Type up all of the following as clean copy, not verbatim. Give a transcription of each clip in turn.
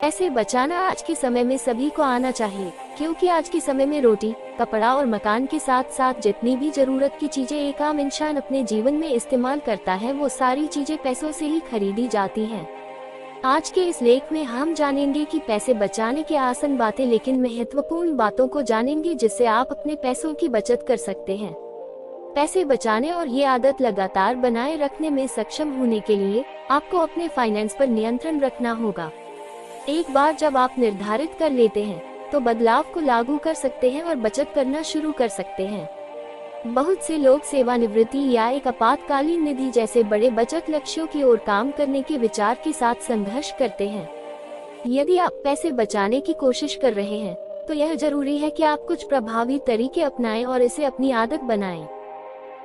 पैसे बचाना आज के समय में सभी को आना चाहिए, क्योंकि आज के समय में रोटी, कपड़ा और मकान के साथ साथ जितनी भी जरूरत की चीजें एक आम इंसान अपने जीवन में इस्तेमाल करता है, वो सारी चीजें पैसों से ही खरीदी जाती हैं। आज के इस लेख में हम जानेंगे कि पैसे बचाने के आसान बातें लेकिन महत्वपूर्ण बातों को जानेंगे जिससे आप अपने पैसों की बचत कर सकते हैं। पैसे बचाने और ये आदत लगातार बनाए रखने में सक्षम होने के लिए आपको अपने फाइनेंस पर नियंत्रण रखना होगा। एक बार जब आप निर्धारित कर लेते हैं तो बदलाव को लागू कर सकते हैं और बचत करना शुरू कर सकते हैं। बहुत से लोग सेवानिवृत्ति या एक आपातकालीन निधि जैसे बड़े बचत लक्ष्यों की ओर काम करने के विचार के साथ संघर्ष करते हैं। यदि आप पैसे बचाने की कोशिश कर रहे हैं तो यह जरूरी है कि आप कुछ प्रभावी तरीके अपनाएं और इसे अपनी आदत बनाएं।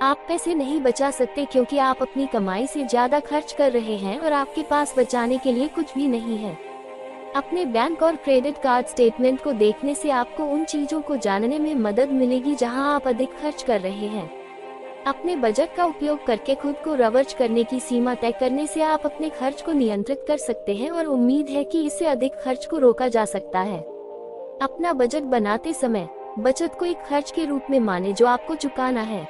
आप पैसे नहीं बचा सकते क्योंकि आप अपनी कमाई से ज्यादा खर्च कर रहे हैं और आपके पास बचाने के लिए कुछ भी नहीं है। अपने बैंक और क्रेडिट कार्ड स्टेटमेंट को देखने से आपको उन चीजों को जानने में मदद मिलेगी जहां आप अधिक खर्च कर रहे हैं। अपने बजट का उपयोग करके खुद को रिवर्स करने की सीमा तय करने से आप अपने खर्च को नियंत्रित कर सकते हैं और उम्मीद है कि इससे अधिक खर्च को रोका जा सकता है। अपना बजट बनाते समय बचत को एक खर्च के रूप में माने जो आपको चुकाना है।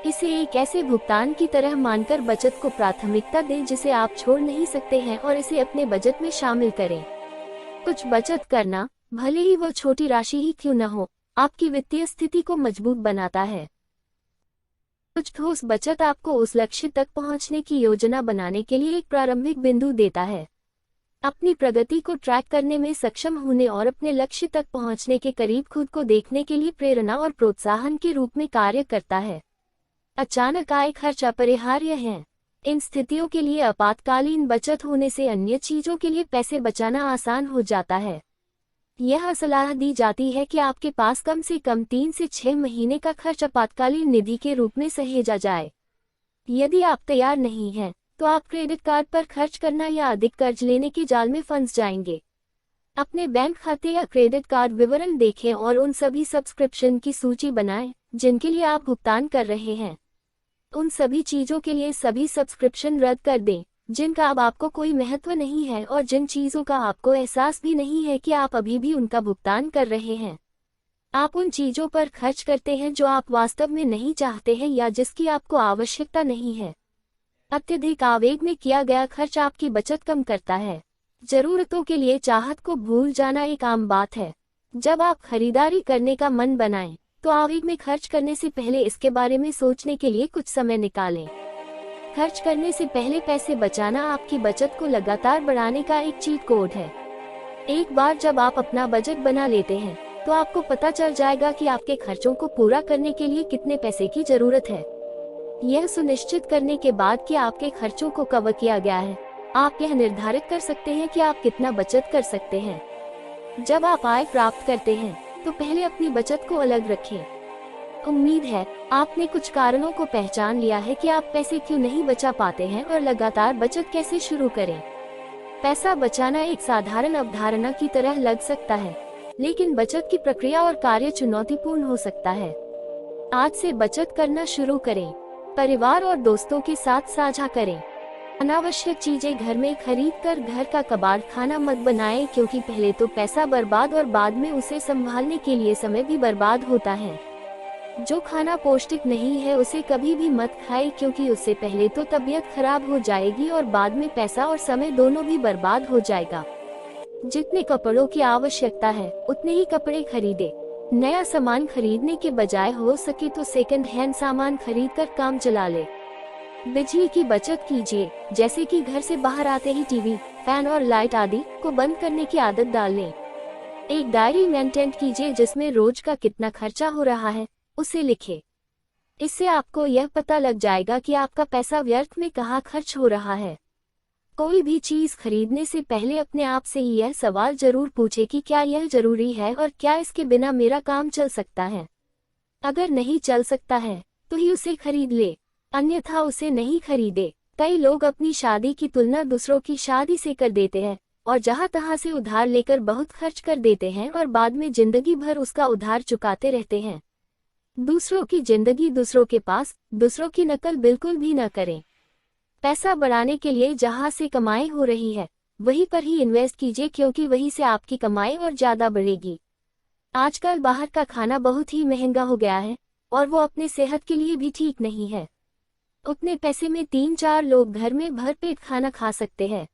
इसे एक ऐसे भुगतान की तरह मानकर बचत को प्राथमिकता दें जिसे आप छोड़ नहीं सकते हैं और इसे अपने बजट में शामिल करें। कुछ बचत करना, भले ही वो छोटी राशि ही क्यों न हो, आपकी वित्तीय स्थिति को मजबूत बनाता है। कुछ ठोस बचत आपको उस लक्ष्य तक पहुंचने की योजना बनाने के लिए एक प्रारंभिक बिंदु देता है। अपनी प्रगति को ट्रैक करने में सक्षम होने और अपने लक्ष्य तक पहुंचने के करीब खुद को देखने के लिए प्रेरणा और प्रोत्साहन के रूप में कार्य करता है। अचानक आय खर्च अपरिहार्य हैं। इन स्थितियों के लिए आपातकालीन बचत होने से अन्य चीजों के लिए पैसे बचाना आसान हो जाता है। यह सलाह दी जाती है कि आपके पास कम से कम 3 से 6 महीने का खर्च आपातकालीन निधि के रूप में सहेजा जाए। यदि आप तैयार नहीं हैं, तो आप क्रेडिट कार्ड पर खर्च करना या अधिक कर्ज लेने के जाल में फंस जाएंगे। अपने बैंक खाते या क्रेडिट कार्ड विवरण देखें और उन सभी सब्सक्रिप्शन की सूची बनाएं जिनके लिए आप भुगतान कर रहे हैं। उन सभी चीजों के लिए सभी सब्सक्रिप्शन रद्द कर दें जिनका अब आपको कोई महत्व नहीं है और जिन चीजों का आपको एहसास भी नहीं है कि आप अभी भी उनका भुगतान कर रहे हैं। आप उन चीजों पर खर्च करते हैं जो आप वास्तव में नहीं चाहते हैं या जिसकी आपको आवश्यकता नहीं है। अत्यधिक आवेग में किया गया खर्च आपकी बचत कम करता है। जरूरतों के लिए चाहत को भूल जाना एक आम बात है। जब आप खरीदारी करने का मन बनाएं तो आवेग में खर्च करने से पहले इसके बारे में सोचने के लिए कुछ समय निकालें। खर्च करने से पहले पैसे बचाना आपकी बचत को लगातार बढ़ाने का एक चीट कोड है। एक बार जब आप अपना बजट बना लेते हैं तो आपको पता चल जाएगा कि आपके खर्चों को पूरा करने के लिए कितने पैसे की जरूरत है। यह सुनिश्चित करने के बाद कि आपके खर्चों को कवर किया गया है, आप यह निर्धारित कर सकते हैं कि आप कितना बचत कर सकते हैं। जब आप आय प्राप्त करते हैं तो पहले अपनी बचत को अलग रखें। उम्मीद है आपने कुछ कारणों को पहचान लिया है कि आप पैसे क्यों नहीं बचा पाते हैं और लगातार बचत कैसे शुरू करें। पैसा बचाना एक साधारण अवधारणा की तरह लग सकता है, लेकिन बचत की प्रक्रिया और कार्य चुनौतीपूर्ण हो सकता है। आज से बचत करना शुरू करें। परिवार और दोस्तों के साथ साझा करें। अनावश्यक चीजें घर में खरीद कर घर का कबाड़ खाना मत बनाएं, क्योंकि पहले तो पैसा बर्बाद और बाद में उसे संभालने के लिए समय भी बर्बाद होता है। जो खाना पौष्टिक नहीं है उसे कभी भी मत खाएं, क्योंकि उससे पहले तो तबीयत खराब हो जाएगी और बाद में पैसा और समय दोनों भी बर्बाद हो जाएगा। जितने कपड़ों की आवश्यकता है उतने ही कपड़े खरीदें। नया सामान खरीदने के बजाय हो सके तो सेकंड हैंड सामान खरीद कर काम चला ले। बिजली की बचत कीजिए, जैसे कि घर से बाहर आते ही टीवी, फैन और लाइट आदि को बंद करने की आदत डाल लें। एक डायरी मेंटेन कीजिए जिसमें रोज का कितना खर्चा हो रहा है उसे लिखें। इससे आपको यह पता लग जाएगा कि आपका पैसा व्यर्थ में कहाँ खर्च हो रहा है। कोई भी चीज खरीदने से पहले अपने आप से यह सवाल जरूर पूछे कि क्या यह जरूरी है और क्या इसके बिना मेरा काम चल सकता है। अगर नहीं चल सकता है तो ही उसे खरीद ले, अन्यथा उसे नहीं खरीदे। कई लोग अपनी शादी की तुलना दूसरों की शादी से कर देते हैं और जहां तहां से उधार लेकर बहुत खर्च कर देते हैं और बाद में जिंदगी भर उसका उधार चुकाते रहते हैं। दूसरों की जिंदगी दूसरों के पास, दूसरों की नकल बिल्कुल भी न करें। पैसा बढ़ाने के लिए जहां से कमाई हो रही है वहीं पर ही इन्वेस्ट कीजिए, क्योंकि वहीं से आपकी कमाई और ज़्यादा बढ़ेगी। आजकल बाहर का खाना बहुत ही महंगा हो गया है और वो अपने सेहत के लिए भी ठीक नहीं है। उतने पैसे में 3-4 लोग घर में भरपेट खाना खा सकते हैं।